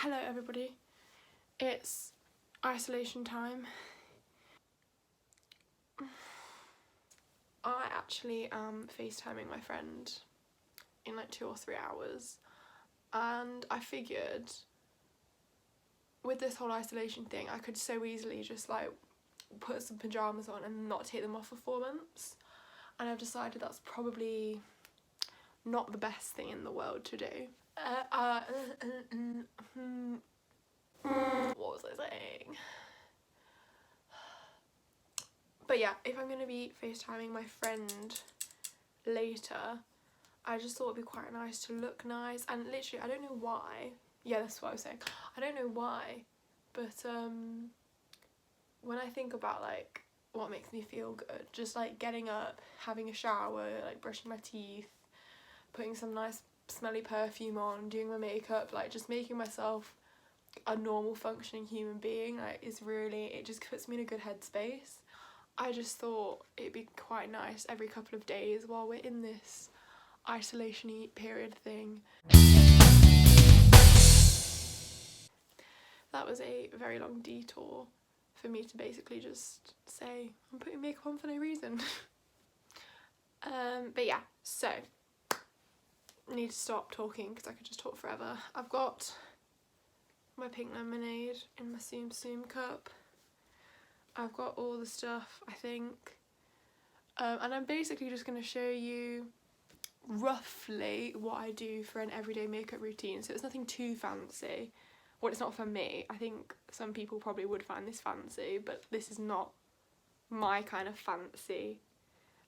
Hello everybody, it's isolation time. I actually am FaceTiming my friend in like 2 or 3 hours, and I figured with this whole isolation thing I could so easily just like put some pyjamas on and not take them off for 4 months, and I've decided that's probably not the best thing in the world to do. What was I saying? But yeah, if I'm going to be FaceTiming my friend later, I just thought it'd be quite nice to look nice, and literally I don't know why, yeah, that's what I was saying, I don't know why, but when I think about like what makes me feel good, just like getting up, having a shower, like brushing my teeth, putting some nice smelly perfume on, doing my makeup, like just making myself a normal functioning human being, like is really, it just puts me in a good headspace. I just thought it'd be quite nice every couple of days while we're in this isolation-y period thing. That was a very long detour for me to basically just say I'm putting makeup on for no reason. But yeah, so I need to stop talking because I could just talk forever. I've got my pink lemonade in my Tsum Tsum cup. I've got all the stuff, I think, and I'm basically just going to show you roughly what I do for an everyday makeup routine. So it's nothing too fancy. Well, it's not for me. I think some people probably would find this fancy, but this is not my kind of fancy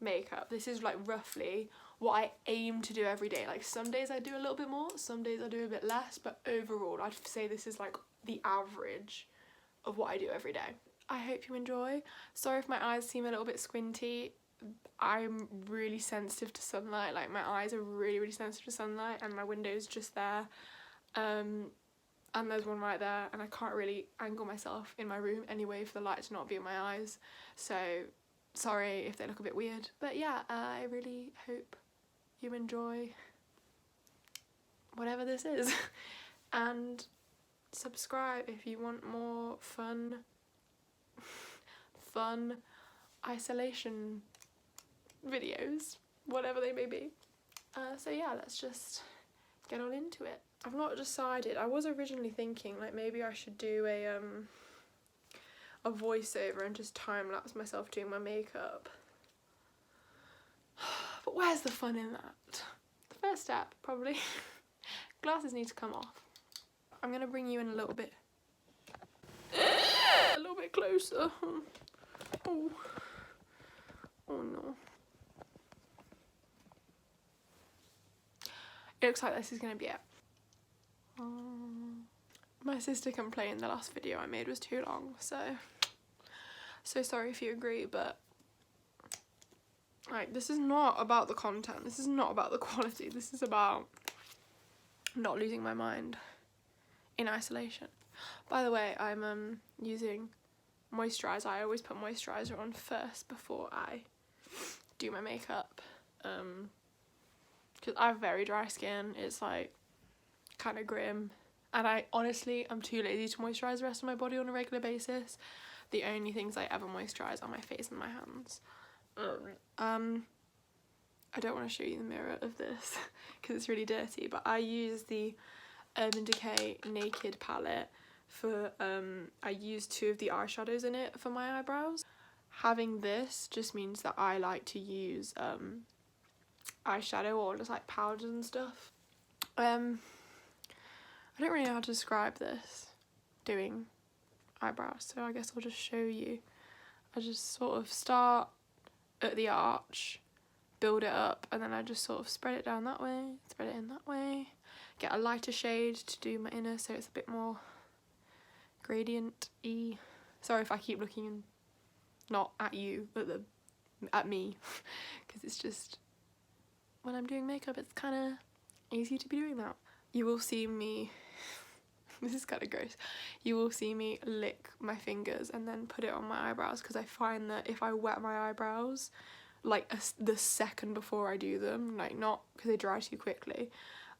makeup. This is like roughly what I aim to do every day. Like some days I do a little bit more, some days I do a bit less, but overall I'd say this is like the average of what I do every day. I hope you enjoy. Sorry if my eyes seem a little bit squinty. I'm really sensitive to sunlight, like my eyes are really sensitive to sunlight, and my window's just there, and there's one right there, and I can't really angle myself in my room anyway for the light to not be in my eyes, so sorry if they look a bit weird. But yeah, I really hope you enjoy whatever this is and subscribe if you want more fun isolation videos, whatever they may be. So yeah, let's just get on into it. I've not decided. I was originally thinking like maybe I should do a voiceover and just time-lapse myself doing my makeup. But where's the fun in that? The first step, probably. Glasses need to come off. I'm gonna bring you in a little bit closer. Oh no. It looks like this is gonna be it. My sister complained the last video I made was too long, so sorry if you agree, but like this is not about the content, this is not about the quality, this is about not losing my mind in isolation. By the way, I'm using moisturiser. I always put moisturiser on first before I do my makeup, because I have very dry skin. It's like kind of grim, and I honestly I'm too lazy to moisturise the rest of my body on a regular basis. The only things I ever moisturise are my face and my hands. I don't want to show you the mirror of this because it's really dirty, but I use the Urban Decay Naked palette for I use 2 of the eyeshadows in it for my eyebrows. Having this just means that I like to use eyeshadow or just like powders and stuff. I don't really know how to describe this doing eyebrows, so I guess I'll just show you. I just sort of start at the arch, build it up, and then I just sort of spread it down that way, spread it in that way, get a lighter shade to do my inner so it's a bit more gradient-y. Sorry if I keep looking not at you, but at me, because it's just, when I'm doing makeup it's kind of easy to be doing that. You will see me, this is kind of gross, you will see me lick my fingers and then put it on my eyebrows, because I find that if I wet my eyebrows like the second before I do them, like not because they dry too quickly,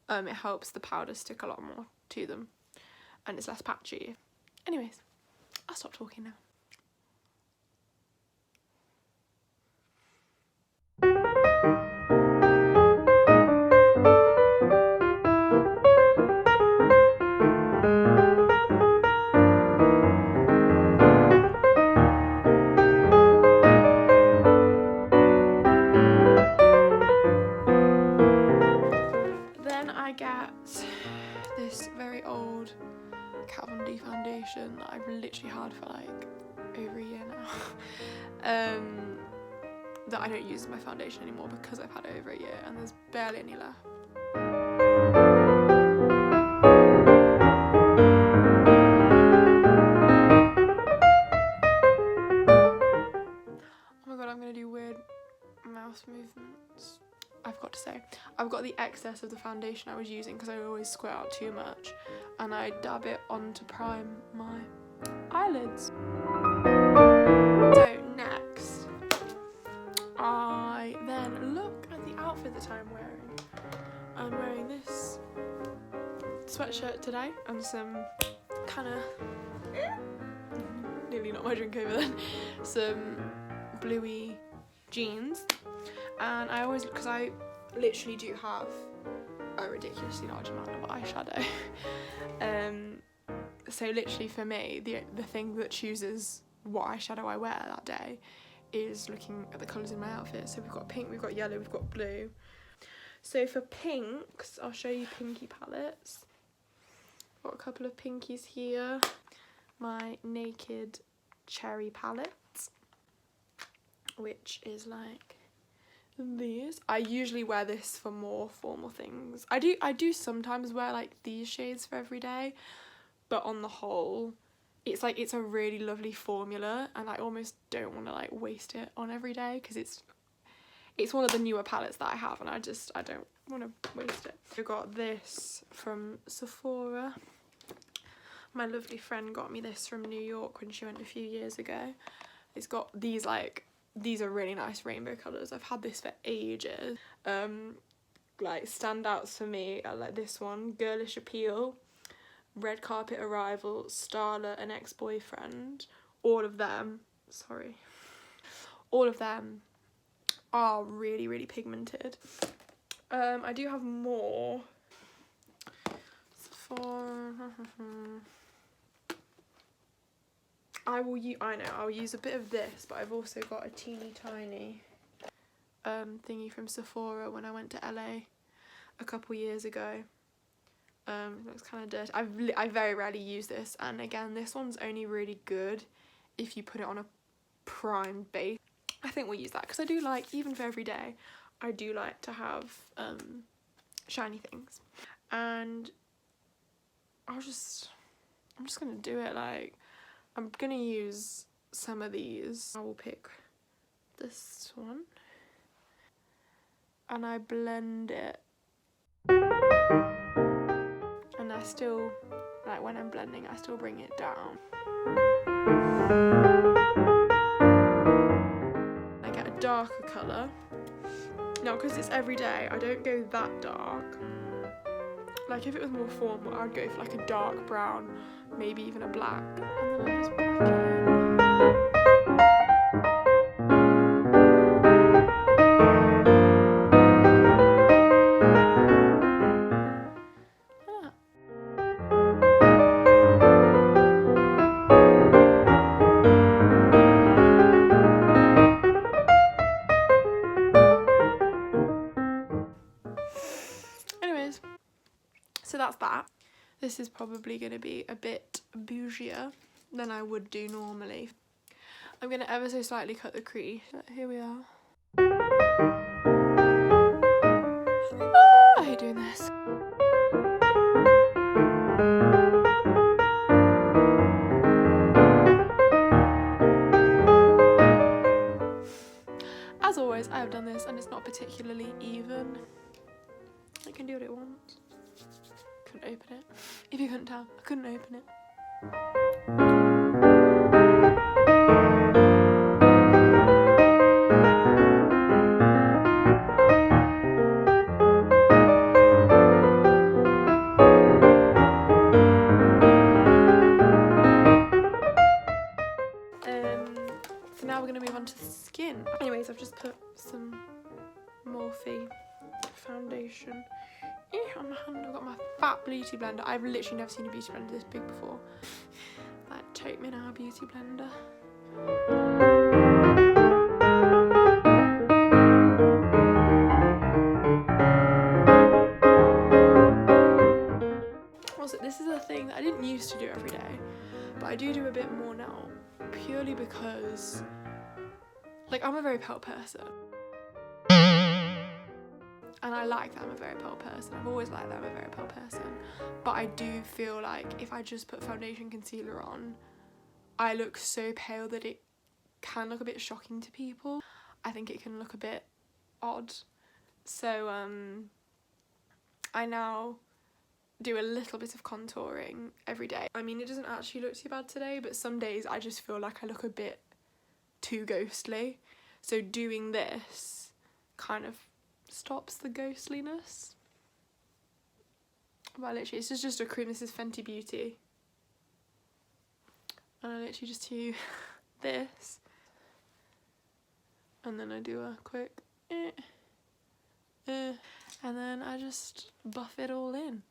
it helps the powder stick a lot more to them. and it's less patchy. Anyways, I'll stop talking now. Then I get this very old Kat Von D foundation that I've literally had for like over a year now. That I don't use as my foundation anymore because I've had it over a year and there's barely any left. Oh my god, I'm gonna do weird mouse movements. I've got to say, I've got the excess of the foundation I was using because I always squirt out too much, and I dab it on to prime my eyelids. So next, I then look at the outfit that I'm wearing. I'm wearing this sweatshirt today and some kind of, nearly not my drink over then, some bluey jeans. And I always, because I literally do have a ridiculously large amount of eyeshadow, so literally for me, the thing that chooses what eyeshadow I wear that day is looking at the colours in my outfit. So we've got pink, we've got yellow, we've got blue. So for pinks, I'll show you pinky palettes. Got a couple of pinkies here. My Naked Cherry palette, which is like these. I usually wear this for more formal things. I do sometimes wear like these shades for every day, but on the whole it's like, it's a really lovely formula and I almost don't want to like waste it on every day because it's one of the newer palettes that I have and I don't want to waste it. I got this from Sephora. My lovely friend got me this from New York when she went a few years ago. It's got these like, these are really nice rainbow colours. I've had this for ages. Like standouts for me are like this one, Girlish Appeal, Red Carpet Arrival, Starlet and Ex-Boyfriend. All of them are really, really pigmented. I do have more. I'll use a bit of this, but I've also got a teeny tiny thingy from Sephora when I went to LA a couple years ago. It looks kind of dirty. I very rarely use this, and again, this one's only really good if you put it on a primed base. I think we'll use that because I do like, even for every day, I do like to have shiny things. And I'm just gonna do it like, I'm gonna use some of these. I will pick this one and I blend it, and I still, like when I'm blending, I still bring it down. I get a darker colour. Now because it's every day, I don't go that dark. Like if it was more formal, I'd go for like a dark brown, maybe even a black, and then I just black it. Anyways, so that's that. This is probably going to be a bit bougier than I would do normally. I'm going to ever so slightly cut the crease. Here we are. I hate doing this. As always, I have done this and it's not particularly even. It can do what it wants. Couldn't open it. If you couldn't tell, I couldn't open it. in. Anyways, I've just put some Morphe foundation on my hand. I've got my fat beauty blender. I've literally never seen a beauty blender this big before. Like, take me now, beauty blender. Also, this is a thing that I didn't used to do every day, but I do a bit more now, purely because, like, I'm a very pale person. And I like that I'm a very pale person. I've always liked that I'm a very pale person. But I do feel like if I just put foundation concealer on, I look so pale that it can look a bit shocking to people. I think it can look a bit odd. So I now do a little bit of contouring every day. I mean, it doesn't actually look too bad today, but some days I just feel like I look a bit too ghostly. So doing this kind of stops the ghostliness. But literally, this is just a cream. This is Fenty Beauty. And I literally just do this. And then I do a quick and then I just buff it all in.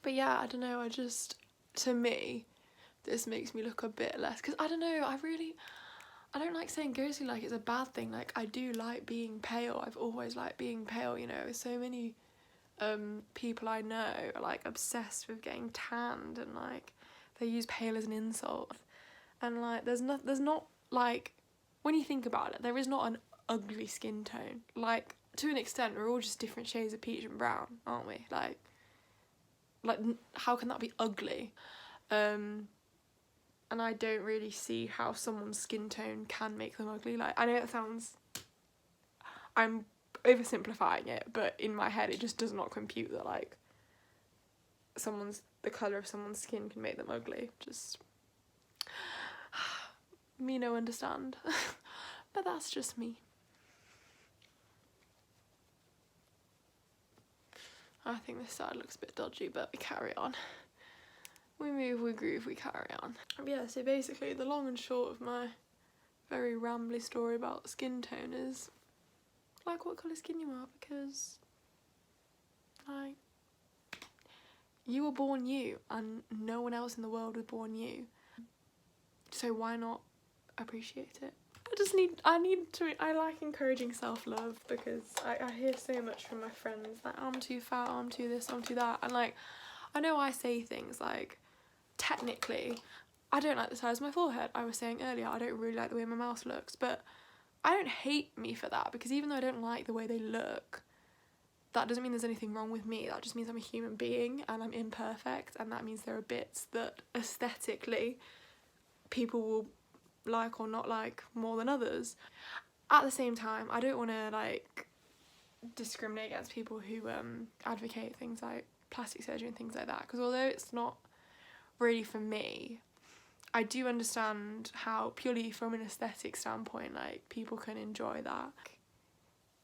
But yeah, I don't know, to me, this makes me look a bit less, because I don't know, I don't like saying ghostly like it's a bad thing. Like, I do like being pale. I've always liked being pale, you know. So many people I know are like obsessed with getting tanned, and like they use pale as an insult. And like there's not like, when you think about it, there is not an ugly skin tone. Like, to an extent, we're all just different shades of peach and brown, aren't we? Like how can that be ugly? And I don't really see how someone's skin tone can make them ugly. Like, I know it sounds, I'm oversimplifying it, but in my head it just does not compute that like the colour of someone's skin can make them ugly. Just me no understand. But that's just me. I think this side looks a bit dodgy, but we carry on. We move, we groove, we carry on. But yeah, so basically the long and short of my very rambly story about skin tone is like what colour skin you are, because like you were born you and no one else in the world was born you. So why not appreciate it? I like encouraging self-love, because I hear so much from my friends that I'm too fat, I'm too this, I'm too that, and like I know I say things like, technically I don't like the size of my forehead. I was saying earlier, I don't really like the way my mouth looks, but I don't hate me for that, because even though I don't like the way they look, that doesn't mean there's anything wrong with me. That just means I'm a human being and I'm imperfect, and that means there are bits that aesthetically people will like or not like more than others. At the same time, I don't want to like discriminate against people who advocate things like plastic surgery and things like that, because although it's not really for me, I do understand how, purely from an aesthetic standpoint, like people can enjoy that.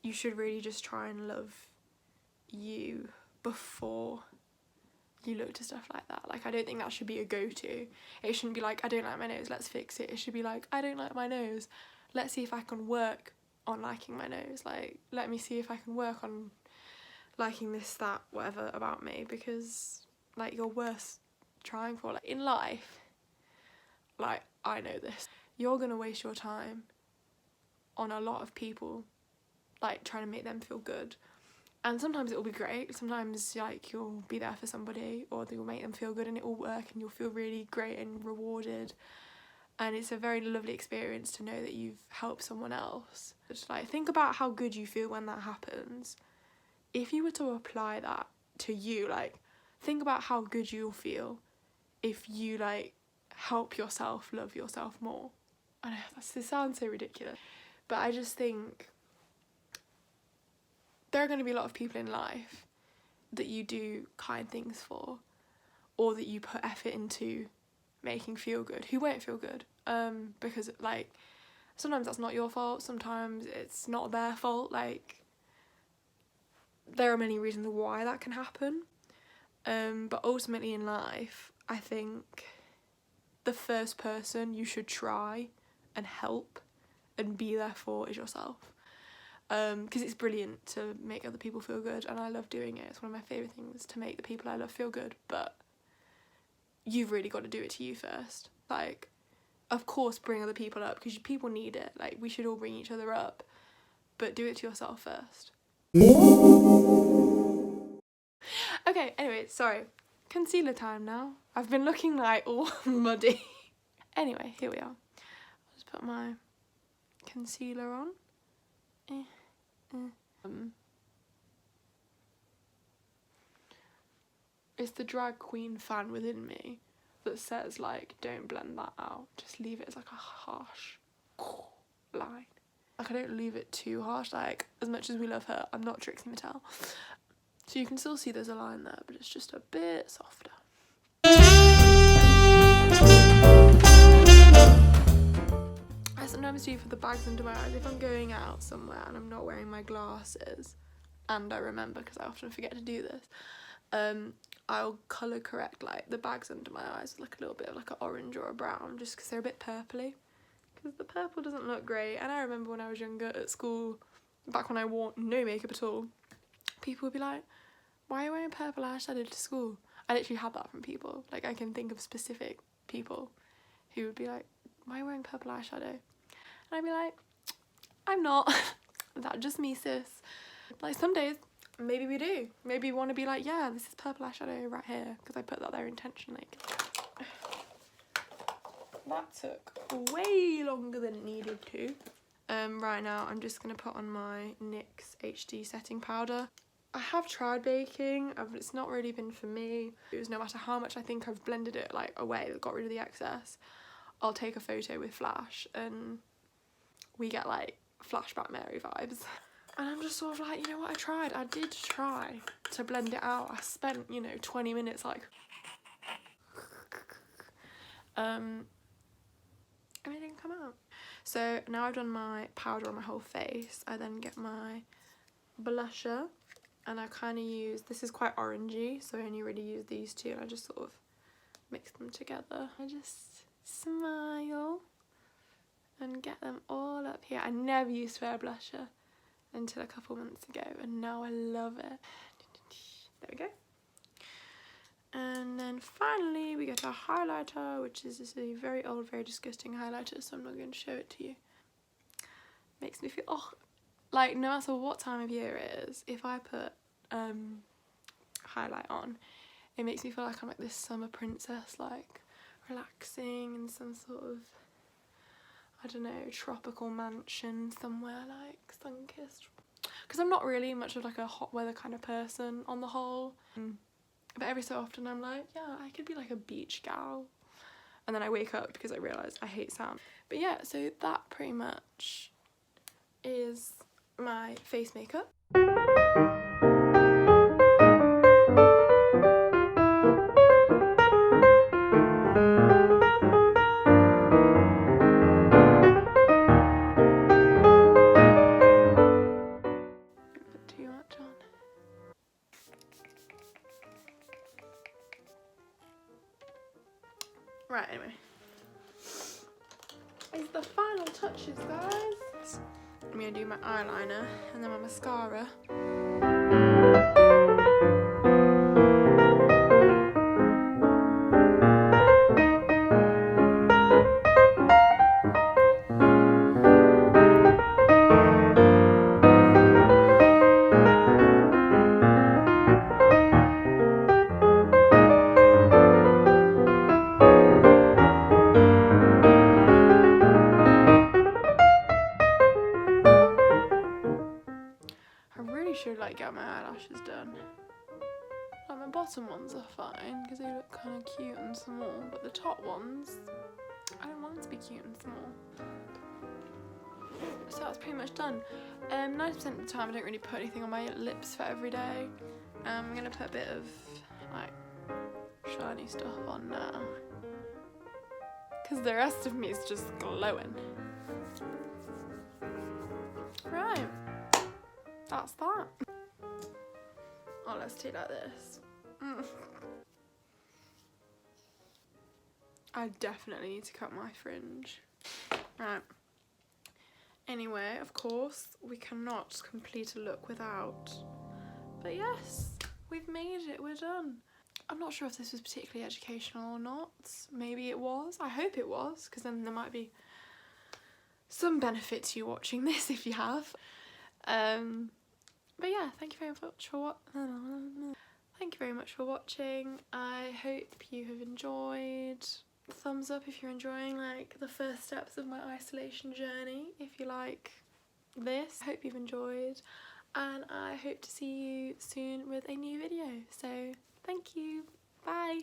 You should really just try and love you before you look to stuff like that. Like, I don't think that should be a go-to. It shouldn't be like, I don't like my nose, let's fix it. It should be like, I don't like my nose, let's see if I can work on liking my nose. Like, let me see if I can work on liking this, that, whatever about me, because like you're worth trying for. Like, in life, like, I know this, you're gonna waste your time on a lot of people, like trying to make them feel good. And sometimes it will be great, sometimes like you'll be there for somebody, or you'll make them feel good and it will work and you'll feel really great and rewarded. And it's a very lovely experience to know that you've helped someone else. Just like, think about how good you feel when that happens. If you were to apply that to you, like, think about how good you'll feel if you like help yourself love yourself more. I know, this sounds so ridiculous, but I just think there are going to be a lot of people in life that you do kind things for, or that you put effort into making feel good, who won't feel good, because like sometimes that's not your fault, sometimes it's not their fault. Like, there are many reasons why that can happen, but ultimately in life, I think the first person you should try and help and be there for is yourself. Because it's brilliant to make other people feel good, and I love doing it. It's one of my favourite things, to make the people I love feel good, but you've really got to do it to you first. Like, of course bring other people up, because people need it. Like, we should all bring each other up, but do it to yourself first. Okay, anyway, sorry. Concealer time now. I've been looking like all muddy. Anyway, here we are. I'll just put my concealer on. It's the drag queen fan within me that says, like, don't blend that out. Just leave it as like a harsh line. Like, I don't leave it too harsh. Like, as much as we love her, I'm not Trixie Mattel. So you can still see there's a line there, but it's just a bit softer. I sometimes do for the bags under my eyes. If I'm going out somewhere and I'm not wearing my glasses, and I remember because I often forget to do this, I'll colour correct like the bags under my eyes with like a little bit of like an orange or a brown, just because they're a bit purpley. Because the purple doesn't look great. And I remember when I was younger at school, back when I wore no makeup at all, people would be like, why are you wearing purple eyeshadow to school? I literally had that from people. Like, I can think of specific people who would be like, why are you wearing purple eyeshadow? And I'd be like, I'm not. That's just me, sis. Like, some days, maybe we do. Maybe we want to be like, yeah, this is purple eyeshadow right here, because I put that there intentionally. That took way longer than it needed to. Right now, I'm just going to put on my NYX HD setting powder. I have tried baking, but it's not really been for me. It was no matter how much I think I've blended it like away, got rid of the excess, I'll take a photo with Flash and we get like flashback Mary vibes. And I'm just sort of like, you know what, I did try to blend it out. I spent, 20 minutes like and it didn't come out. So now I've done my powder on my whole face, I then get my blusher, and I kind of use, this is quite orangey, so I only really use these two, and I just sort of mix them together. I just smile and get them all up here. I never used to wear a blusher until a couple months ago, and now I love it. There we go. And then finally we get our highlighter, which is just a very old, very disgusting highlighter, so I'm not going to show it to you. Makes me feel, like, no matter what time of year it is, if I put highlight on, it makes me feel like I'm like this summer princess, like relaxing in some sort of, I don't know, tropical mansion somewhere, like sun-kissed. Because I'm not really much of like a hot weather kind of person on the whole. But every so often I'm like, yeah, I could be like a beach gal. And then I wake up because I realise I hate sand. But yeah, so that pretty much is my face makeup. Put too much on. Right, anyway. It's the final touches, guys. I'm gonna do my eyeliner and then my mascara. Should like get my eyelashes done. Like, my bottom ones are fine because they look kind of cute and small, but the top ones, I don't want them to be cute and small. So that's pretty much done. 90% of the time I don't really put anything on my lips for every day. I'm gonna put a bit of like shiny stuff on now because the rest of me is just glowing. Right. That's that. Oh, let's do it like this. I definitely need to cut my fringe. Right. Anyway, of course, we cannot complete a look without. But yes, we've made it, we're done. I'm not sure if this was particularly educational or not. Maybe it was. I hope it was, because then there might be some benefit to you watching this if you have. But yeah, thank you very much for Thank you very much for watching. I hope you have enjoyed. Thumbs up if you're enjoying like the first steps of my isolation journey, if you like this. I hope you've enjoyed, and I hope to see you soon with a new video. So thank you, bye.